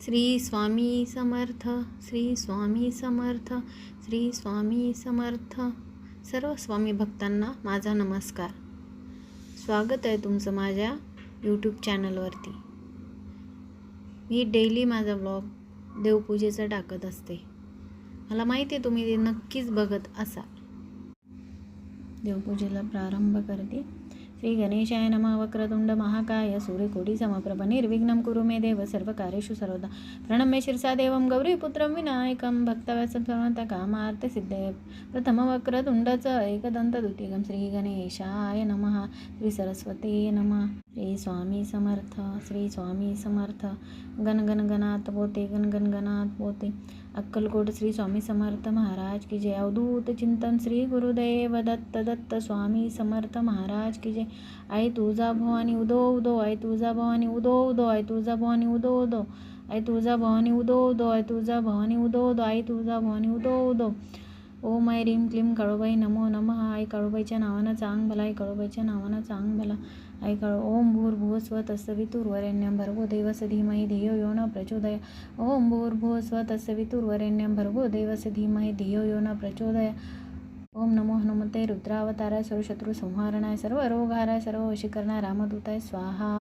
श्री स्वामी समर्थ, श्री स्वामी समर्थ, श्री स्वामी समर्थ. सर्व स्वामी भक्तांना माझा नमस्कार. स्वागत आहे तुमचं माझ्या यूट्यूब चॅनलवरती. मी डेली माझा ब्लॉग देवपूजेचा टाकत असते. मला माहिती आहे तुम्ही ते नक्कीच बघत असाल. देवपूजेला प्रारंभ करते. श्री गणेशाय नमः. वक्रतुंड महाकाय सूर्यकोटी समप्रभ निर्विघ्नं कुरु मे देव सर्वकार्येषु सर्वदा. प्रणम्य शिरसा देवं गौरीपुत्रं विनायकं भक्तवत्सलकामार्थसिद्धये. प्रथमं वक्रतुंडचं एकदंत द्वितीयं श्री गणेशाय नमः. श्री सरस्वती नमः. श्री स्वामी समर्थ, श्री स्वामी समर्थ. गण गण गणात पोते, गण गण गणात पोते. अक्कलकोट श्री स्वामी समर्थ महाराज की जय. अवधूत चिंतन श्री गुरुदेव दत्त दत्त स्वामी समर्थ महाराज की जय. आई तुळजा भवानी उदो उदो, आई तुळजा भवानी उदो उदो, आई तुळजा भवानी उदो उदो, आई तुळजा भवानी उदो उदो, आई तुळजा भवानी उदो उदो, आई तुळजा भवानी उदो उदो. ओम ऐ रीम क्लीम काळूबाई नमो नमः. आई काळूबाईच्या नावानं चांग भला, आई काळूबाईच्या नावानं चांग भला. आई काळू. ओम भूर्भुवस्व तत्सवितुर्वरेण्यं भर्गो देवस्य धीमहि धियो यो न प्रचोदयात्. ओम भूर्भुवस्व तत्सवितुर्वरेण्यं भर्गो देवस्य धीमहि धियो यो न प्रचोदयात्. ओम नमो हनुमते रुद्रावताराय सर्वशत्रू संहारणाय सर्व रोगहाराय सर्व वशीकरणाय रामदूताय स्वाहा.